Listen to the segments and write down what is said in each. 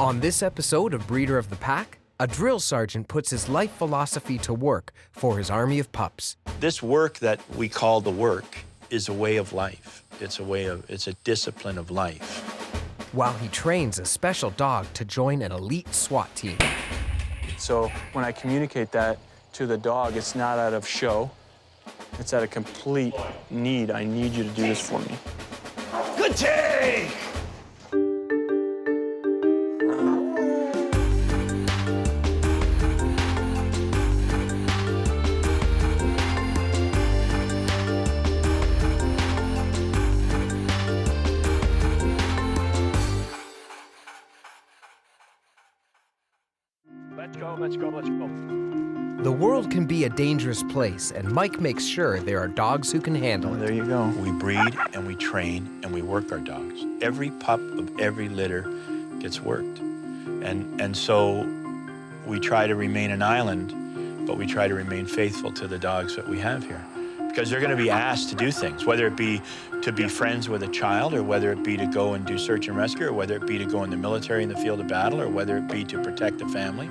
On this episode of Breeder of the Pack, a drill sergeant puts his life philosophy to work for his army of pups. This work that we call the work is a way of life. It's a discipline of life. While he trains a special dog to join an elite SWAT team. So when I communicate that to the dog, it's not out of show. It's out of complete need. I need you to do this for me. Good take! Let's go. The world can be a dangerous place, and Mike makes sure there are dogs who can handle it. There you go. We breed and we train and we work our dogs. Every pup of every litter gets worked. And so we try to remain an island, but we try to remain faithful to the dogs that we have here. Because they're going to be asked to do things, whether it be to be friends with a child, or whether it be to go and do search and rescue, or whether it be to go in the military in the field of battle, or whether it be to protect a family.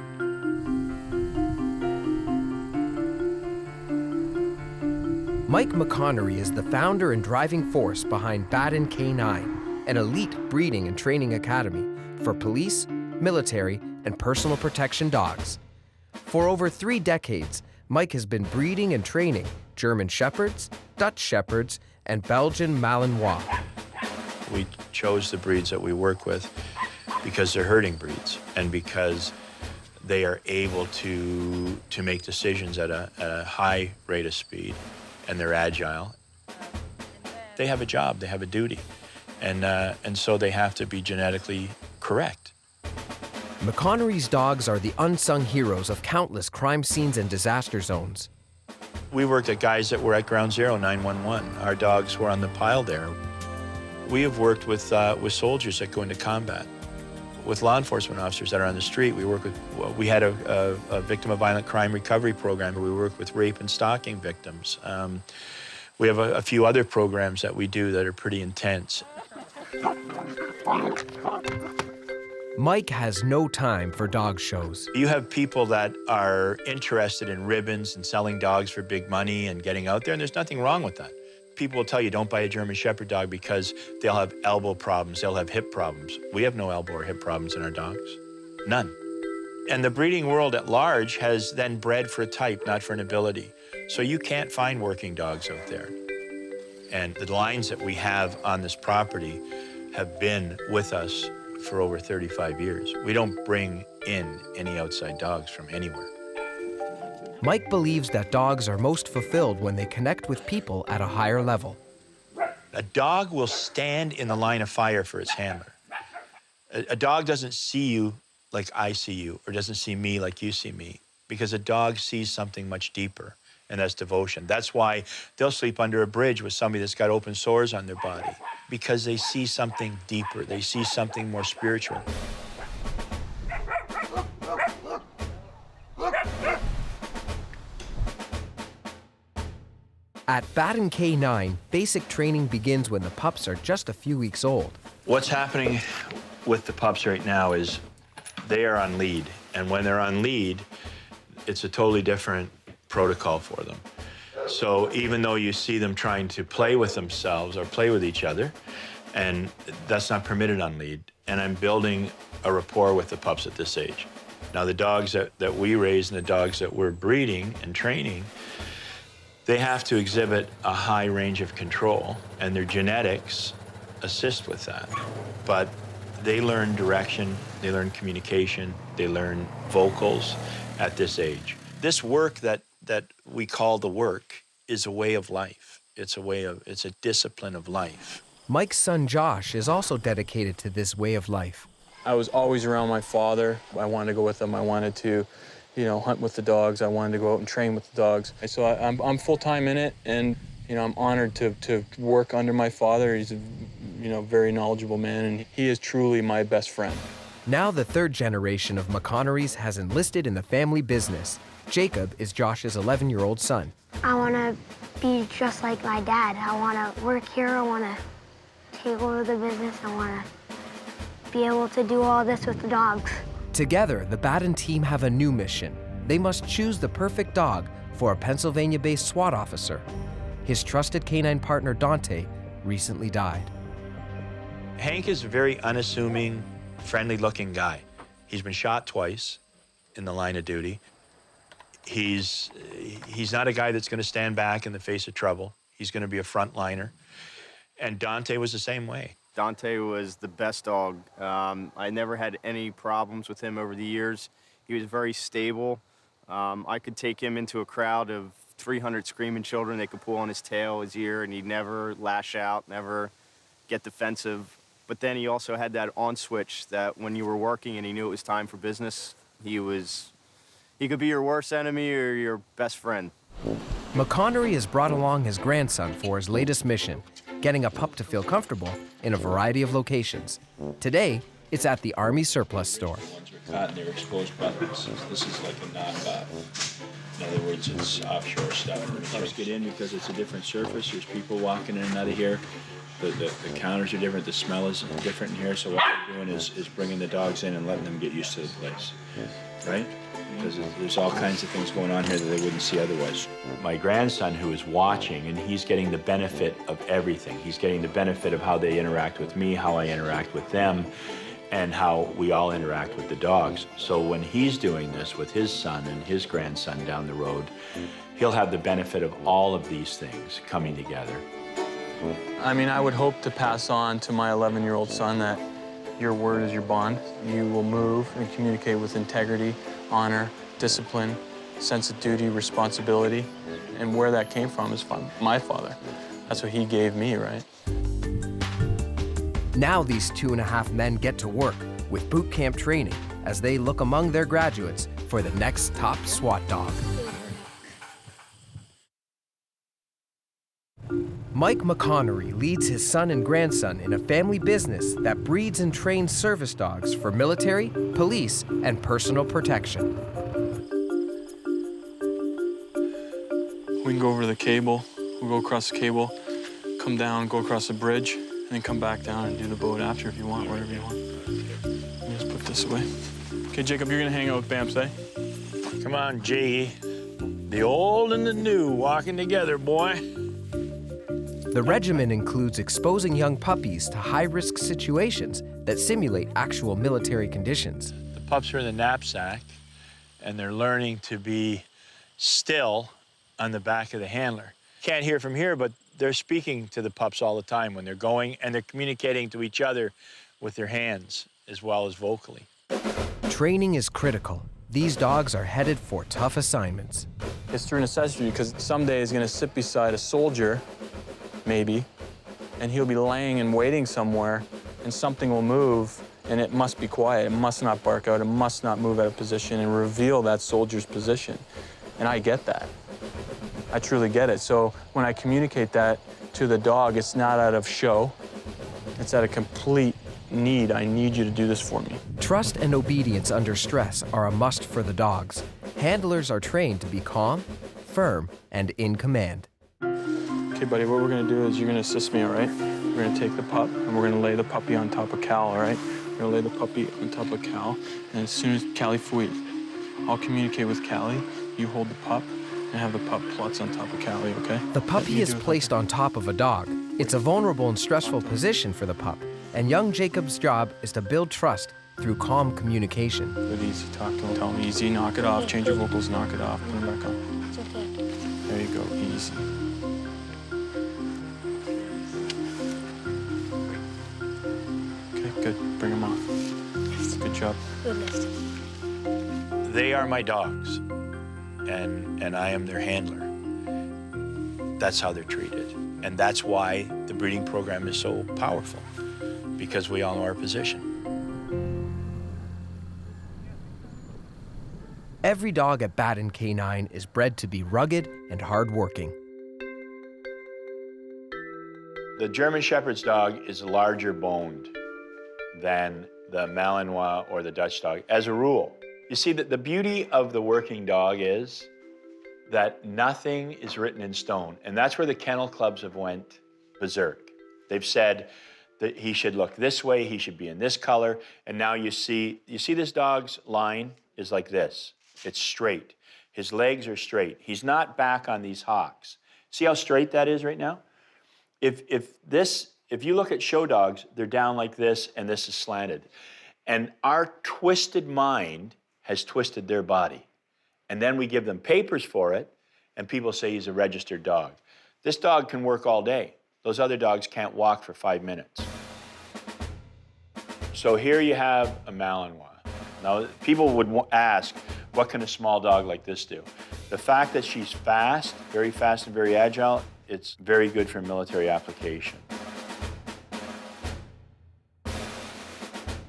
Mike McConnell is the founder and driving force behind Baden K9, an elite breeding and training academy for police, military, and personal protection dogs. For over 3 decades, Mike has been breeding and training German Shepherds, Dutch Shepherds, and Belgian Malinois. We chose the breeds that we work with because they're herding breeds and because they are able to make decisions at a high rate of speed, and they're agile. They have a job, they have a duty, and so they have to be genetically correct. McConnell's dogs are the unsung heroes of countless crime scenes and disaster zones. We worked at guys that were at Ground Zero, 911. Our dogs were on the pile there. We have worked with soldiers that go into combat, with law enforcement officers that are on the street. We had a victim of violent crime recovery program. We work with rape and stalking victims. We have a few other programs that we do that are pretty intense. Mike has no time for dog shows. You have people that are interested in ribbons and selling dogs for big money and getting out there, and there's nothing wrong with that. People will tell you don't buy a German Shepherd dog because they'll have elbow problems, they'll have hip problems. We have no elbow or hip problems in our dogs, none. And the breeding world at large has then bred for a type, not for an ability. So you can't find working dogs out there. And the lines that we have on this property have been with us for over 35 years. We don't bring in any outside dogs from anywhere. Mike believes that dogs are most fulfilled when they connect with people at a higher level. A dog will stand in the line of fire for its handler. A dog doesn't see you like I see you, or doesn't see me like you see me, because a dog sees something much deeper, and that's devotion. That's why they'll sleep under a bridge with somebody that's got open sores on their body, because they see something deeper. They see something more spiritual. At Baden K9, basic training begins when the pups are just a few weeks old. What's happening with the pups right now is they are on lead. And when they're on lead, it's a totally different protocol for them. So even though you see them trying to play with themselves or play with each other, and that's not permitted on lead. And I'm building a rapport with the pups at this age. Now, the dogs that we raise and the dogs that we're breeding and training, they have to exhibit a high range of control, and their genetics assist with that. But they learn direction, they learn communication, they learn vocals at this age. This work that we call the work is a way of life. It's a discipline of life. Mike's son Josh is also dedicated to this way of life. I was always around my father. I wanted to go with him. I wanted to, hunt with the dogs. I wanted to go out and train with the dogs. So I'm full-time in it, and I'm honored to work under my father. He's a very knowledgeable man, and he is truly my best friend. Now the third generation of McConnell's has enlisted in the family business. Jacob is Josh's 11-year-old son. I want to be just like my dad. I want to work here. I want to take over the business. I want to be able to do all this with the dogs. Together, the Baden team have a new mission. They must choose the perfect dog for a Pennsylvania-based SWAT officer. His trusted canine partner, Dante, recently died. Hank is a very unassuming, friendly-looking guy. He's been shot twice in the line of duty. He's not a guy that's going to stand back in the face of trouble. He's going to be a frontliner. And Dante was the same way. Dante was the best dog. I never had any problems with him over the years. He was very stable. I could take him into a crowd of 300 screaming children. They could pull on his tail, his ear, and he'd never lash out, never get defensive. But then he also had that on switch that when you were working and he knew it was time for business, he could be your worst enemy or your best friend. McConnell has brought along his grandson for his latest mission, getting a pup to feel comfortable in a variety of locations. Today, it's at the Army surplus store. Ones are caught and they're exposed buttons. This is like a knockoff. In other words, it's offshore stuff. When the pups get in because it's a different surface, there's people walking in and out of here. The counters are different, the smell is different in here, so what we're doing is bringing the dogs in and letting them get used to the place, right? Because there's all kinds of things going on here that they wouldn't see otherwise. My grandson, who is watching, and he's getting the benefit of everything. He's getting the benefit of how they interact with me, how I interact with them, and how we all interact with the dogs. So when he's doing this with his son and his grandson down the road, he'll have the benefit of all of these things coming together. I mean, I would hope to pass on to my 11-year-old son that your word is your bond. You will move and communicate with integrity, honor, discipline, sense of duty, responsibility. And where that came from is my father. That's what he gave me, right? Now these 2.5 men get to work with boot camp training as they look among their graduates for the next top SWAT dog. Mike McConnell leads his son and grandson in a family business that breeds and trains service dogs for military, police, and personal protection. We can go over the cable, we'll go across the cable, come down, go across the bridge, and then come back down and do the boat after if you want, whatever you want. Let me just put this away. Okay, Jacob, you're gonna hang out with Bamps, eh? Come on, Jiggy. The old and the new walking together, boy. The regimen includes exposing young puppies to high-risk situations that simulate actual military conditions. The pups are in the knapsack, and they're learning to be still on the back of the handler. Can't hear from here, but they're speaking to the pups all the time when they're going, and they're communicating to each other with their hands as well as vocally. Training is critical. These dogs are headed for tough assignments. It's through necessity because someday he's gonna sit beside a soldier, maybe, and he'll be laying and waiting somewhere, and something will move, and it must be quiet. It must not bark out. It must not move out of position and reveal that soldier's position. And I get that. I truly get it. So when I communicate that to the dog, it's not out of show. It's out of complete need. I need you to do this for me. Trust and obedience under stress are a must for the dogs. Handlers are trained to be calm, firm, and in command. Okay, buddy, what we're gonna do is you're gonna assist me, all right? We're gonna take the pup, and we're gonna lay the puppy on top of Cal, all right? We're gonna lay the puppy on top of Cal, and as soon as Callie fouille, I'll communicate with Callie, you hold the pup, and have the pup klutz on top of Callie, okay? The puppy is placed on top of a dog. It's a vulnerable and stressful position for the pup, and young Jacob's job is to build trust through calm communication. Good, easy, talk to him, tell him easy, knock it off, change your vocals, knock it off, put him back on. It's okay. There you go, easy. Okay, good, bring him off. Good job. Good lift. They are my dogs, and I am their handler. That's how they're treated. And that's why the breeding program is so powerful, because we all know our position. Every dog at Baden K9 is bred to be rugged and hardworking. The German Shepherd's dog is larger boned than the Malinois or the Dutch dog, as a rule. You see, that the beauty of the working dog is that nothing is written in stone, and that's where the kennel clubs have went berserk. They've said that he should look this way, he should be in this color, and now you see this dog's line is like this. It's straight. His legs are straight. He's not back on these hocks. See how straight that is right now? If you look at show dogs, they're down like this, and this is slanted. And our twisted mind has twisted their body. And then we give them papers for it, and people say he's a registered dog. This dog can work all day. Those other dogs can't walk for 5 minutes. So here you have a Malinois. Now, people would ask, what can a small dog like this do? The fact that she's fast and very agile, it's very good for military application.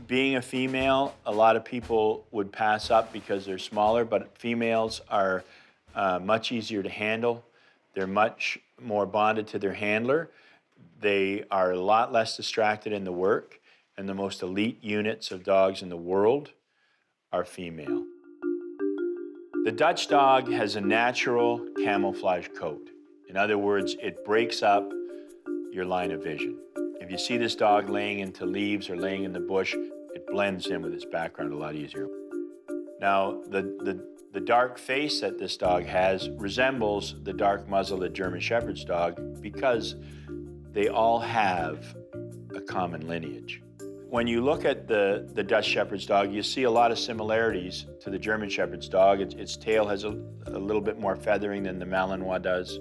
Being a female, a lot of people would pass up because they're smaller, but females are much easier to handle. They're much more bonded to their handler. They are a lot less distracted in the work, and the most elite units of dogs in the world are female. The Dutch dog has a natural camouflage coat. In other words, it breaks up your line of vision. If you see this dog laying into leaves or laying in the bush, it blends in with its background a lot easier. Now, the dark face that this dog has resembles the dark muzzle of the German Shepherd's dog because they all have a common lineage. When you look at the Dutch Shepherd's dog, you see a lot of similarities to the German Shepherd's dog. Its tail has a little bit more feathering than the Malinois does.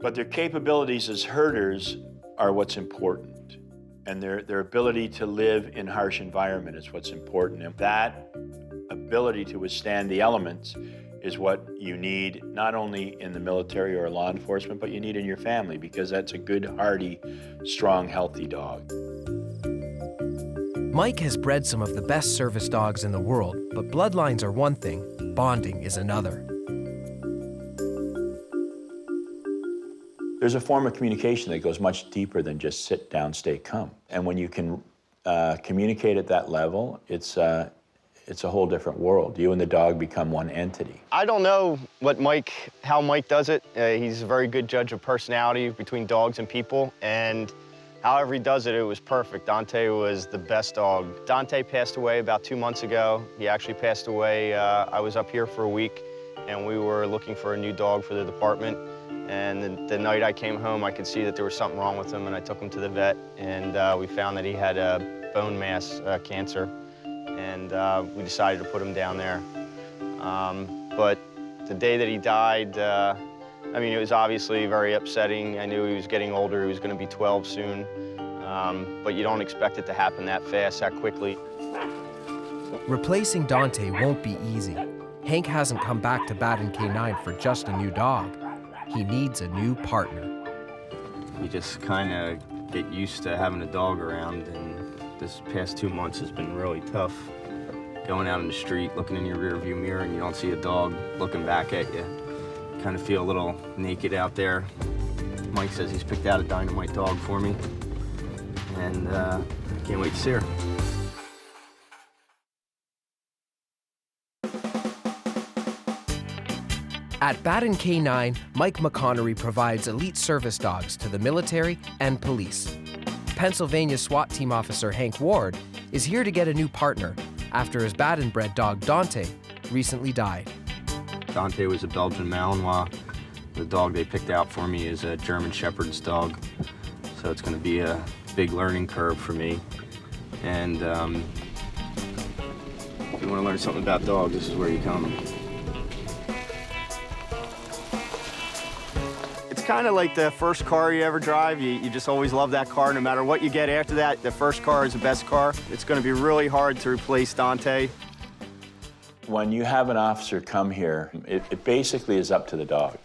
But their capabilities as herders are what's important. And their ability to live in harsh environment is what's important. And that ability to withstand the elements is what you need, not only in the military or law enforcement, but you need in your family, because that's a good, hardy, strong, healthy dog. Mike has bred some of the best service dogs in the world, but bloodlines are one thing, bonding is another. There's a form of communication that goes much deeper than just sit down, stay calm. And when you can communicate at that level, it's a whole different world. You and the dog become one entity. I don't know how Mike does it. He's a very good judge of personality between dogs and people, and however he does it, it was perfect. Dante was the best dog. Dante passed away about 2 months ago. He actually passed away, I was up here for a week, and we were looking for a new dog for the department. And the night I came home, I could see that there was something wrong with him, and I took him to the vet, and we found that he had bone mass cancer, and we decided to put him down there. But the day that he died, I mean, it was obviously very upsetting. I knew he was getting older. He was going to be 12 soon. But you don't expect it to happen that fast, that quickly. Replacing Dante won't be easy. Hank hasn't come back to Baden K9 for just a new dog. He needs a new partner. You just kind of get used to having a dog around, and this past 2 months has been really tough. Going out in the street, looking in your rearview mirror, and you don't see a dog looking back at you. Kind of feel a little naked out there. Mike says he's picked out a dynamite dog for me, and I can't wait to see her. At Baden K9, Mike McConnell provides elite service dogs to the military and police. Pennsylvania SWAT team officer Hank Ward is here to get a new partner after his Baden-bred dog Dante recently died. Dante was a Belgian Malinois. The dog they picked out for me is a German Shepherd's dog, so it's going to be a big learning curve for me. And if you want to learn something about dogs, this is where you come. It's kind of like the first car you ever drive. You just always love that car. No matter what you get after that, the first car is the best car. It's going to be really hard to replace Dante. When you have an officer come here, it basically is up to the dog.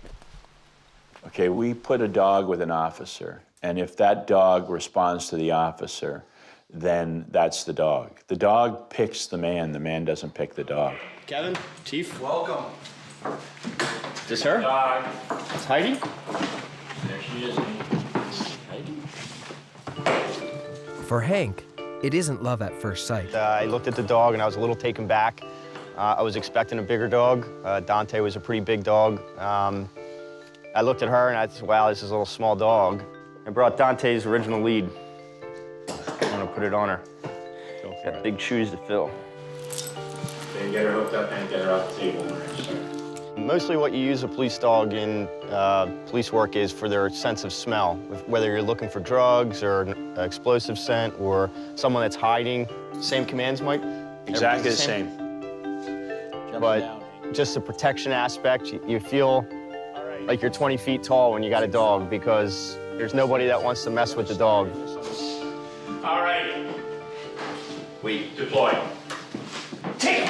Okay, we put a dog with an officer, and if that dog responds to the officer, then that's the dog. The dog picks the man doesn't pick the dog. Kevin, Chief. Welcome. Is this her? It's Heidi? There she is. Heidi. For Hank, it isn't love at first sight. I looked at the dog and I was a little taken back. I was expecting a bigger dog. Dante was a pretty big dog. I looked at her and I said, wow, this is a little small dog. I brought Dante's original lead. put it on her. Go for Got it. big shoes to fill. Then get her hooked up and get her off the table. Mostly what you use a police dog in police work is for their sense of smell. Whether you're looking for drugs or an explosive scent or someone that's hiding. Same commands, Mike? Exactly the Everything's same. But just the protection aspect, you feel like you're 20 feet tall when you got a dog because there's nobody that wants to mess with the dog. All right. Wait. Deploy. Take.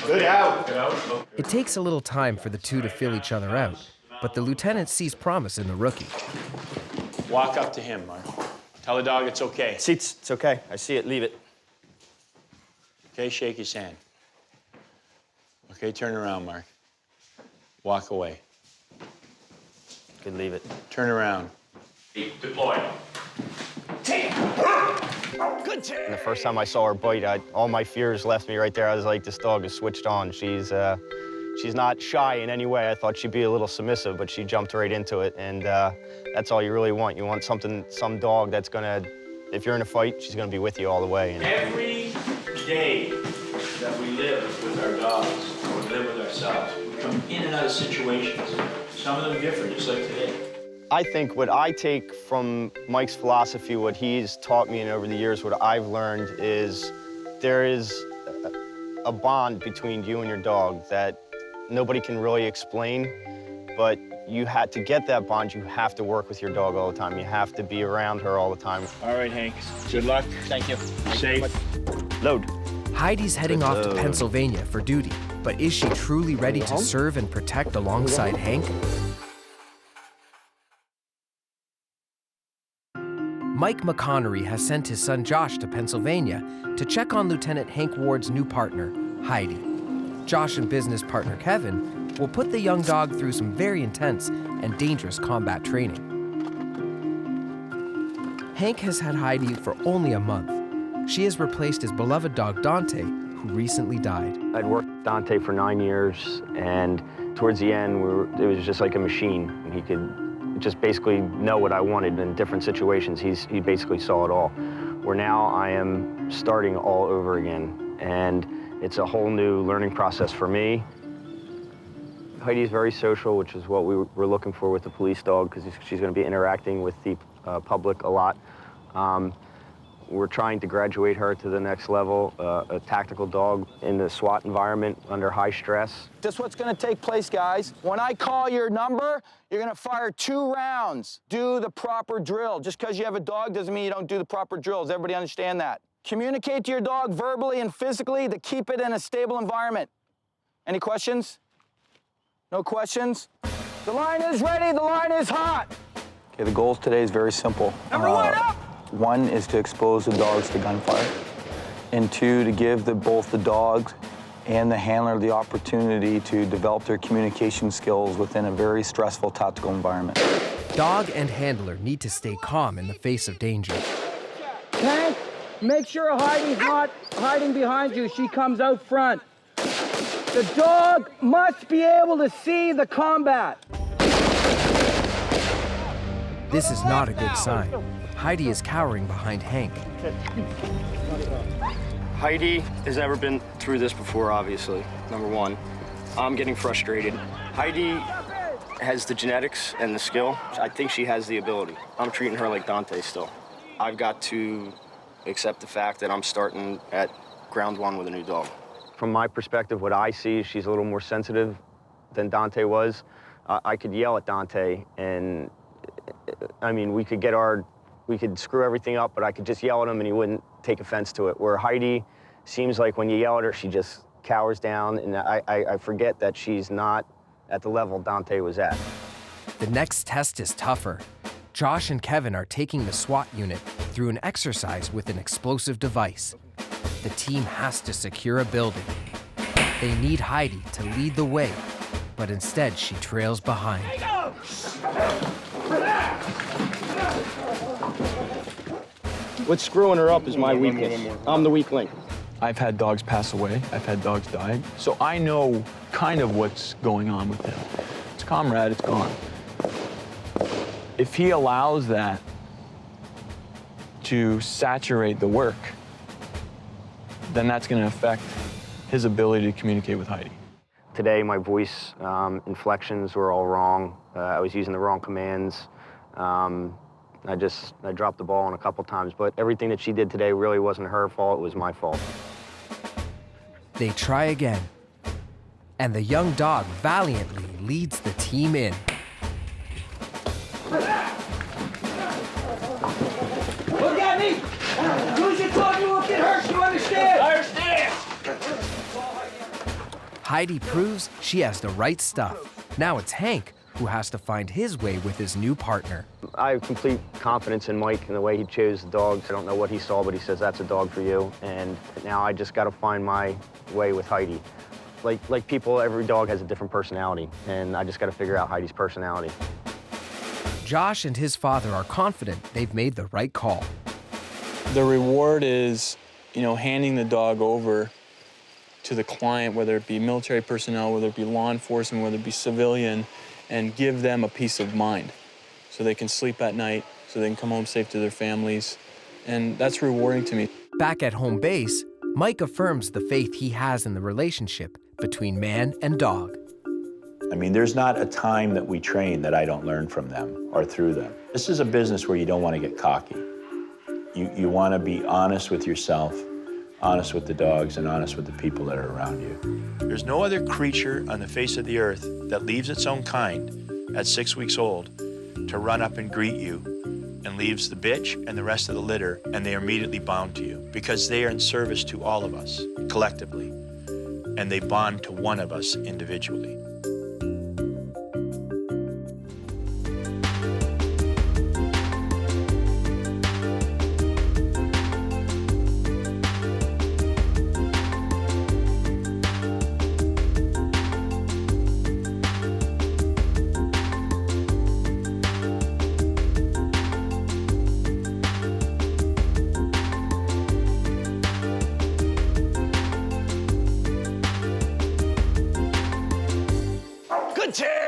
Good out. Get out. Okay. It takes a little time for the two to feel each other out, but the lieutenant sees promise in the rookie. Walk up to him, Mark. Tell the dog it's okay. Seats, it's okay. I see it. Leave it. Okay, shake his hand. Okay, turn around, Mark. Walk away. Good, leave it. Turn around. Deploy. Take. And the first time I saw her bite, all my fears left me right there. I was like, this dog is switched on. She's not shy in any way. I thought she'd be a little submissive, but she jumped right into it. And that's all you really want. You want some dog that's gonna, if you're in a fight, she's gonna be with you all the way. And Every day that we live with our dogs, or we live with ourselves, we come in and out of situations. Some of them different, just like today. I think what I take from Mike's philosophy, what he's taught me and over the years, what I've learned is there is a bond between you and your dog that nobody can really explain, but to get that bond, you have to work with your dog all the time. You have to be around her all the time. All right, Hank. Good luck. Thank you. Safe. Load. Heidi's heading off to load. Pennsylvania for duty, but is she truly ready to serve and protect alongside Hank? Mike McConnell has sent his son Josh to Pennsylvania to check on Lieutenant Hank Ward's new partner, Heidi. Josh and business partner Kevin will put the young dog through some very intense and dangerous combat training. Hank has had Heidi for only a month. She has replaced his beloved dog Dante, who recently died. I'd worked with Dante for 9 years, and towards the end, it was just like a machine. He could just basically know what I wanted in different situations. He basically saw it all. Where now I am starting all over again, and it's a whole new learning process for me. Heidi's very social, which is what we were looking for with the police dog, because she's going to be interacting with the public a lot. We're trying to graduate her to the next level, a tactical dog in the SWAT environment under high stress. This is what's going to take place, guys. When I call your number, you're going to fire 2 rounds. Do the proper drill. Just because you have a dog doesn't mean you don't do the proper drills. Everybody understand that? Communicate to your dog verbally and physically to keep it in a stable environment. Any questions? No questions? The line is ready. The line is hot. Okay, the goals today is very simple. Number 1 up. 1 is to expose the dogs to gunfire, and 2, to give both the dogs and the handler the opportunity to develop their communication skills within a very stressful tactical environment. Dog and handler need to stay calm in the face of danger. Hank, make sure Heidi's not hiding behind you. She comes out front. The dog must be able to see the combat. This is not a good sign. Heidi is cowering behind Hank. Heidi has never been through this before, obviously, number 1. I'm getting frustrated. Heidi has the genetics and the skill. I think she has the ability. I'm treating her like Dante still. I've got to accept the fact that I'm starting at ground 1 with a new dog. From my perspective, what I see is she's a little more sensitive than Dante was. I could yell at Dante, and I mean, we could screw everything up, but I could just yell at him and he wouldn't take offense to it. Where Heidi seems like when you yell at her, she just cowers down, and I forget that she's not at the level Dante was at. The next test is tougher. Josh and Kevin are taking the SWAT unit through an exercise with an explosive device. The team has to secure a building. They need Heidi to lead the way, but instead she trails behind. What's screwing her up is my weakness. I'm the weak link. I've had dogs pass away. I've had dogs die. So I know kind of what's going on with them. It's comrade, it's gone. If he allows that to saturate the work, then that's going to affect his ability to communicate with Heidi. Today, my voice inflections were all wrong. I was using the wrong commands. I dropped the ball on a couple times, but everything that she did today really wasn't her fault, it was my fault. They try again, and the young dog valiantly leads the team in. Look at me! Who's your dog? You won't get hurt, you understand? I understand! Heidi proves she has the right stuff. Now it's Hank who has to find his way with his new partner. I have complete confidence in Mike and the way he chose the dogs. I don't know what he saw, but he says, that's a dog for you. And now I just got to find my way with Heidi. Like people, every dog has a different personality, and I just got to figure out Heidi's personality. Josh and his father are confident they've made the right call. The reward is, handing the dog over to the client, whether it be military personnel, whether it be law enforcement, whether it be civilian, and give them a peace of mind so they can sleep at night, so they can come home safe to their families. And that's rewarding to me. Back at home base, Mike affirms the faith he has in the relationship between man and dog. I mean, there's not a time that we train that I don't learn from them or through them. This is a business where you don't want to get cocky. You want to be honest with yourself, honest with the dogs, and honest with the people that are around you. There's no other creature on the face of the earth that leaves its own kind at 6 weeks old to run up and greet you and leaves the bitch and the rest of the litter, and they are immediately bound to you because they are in service to all of us collectively, and they bond to one of us individually. Good team!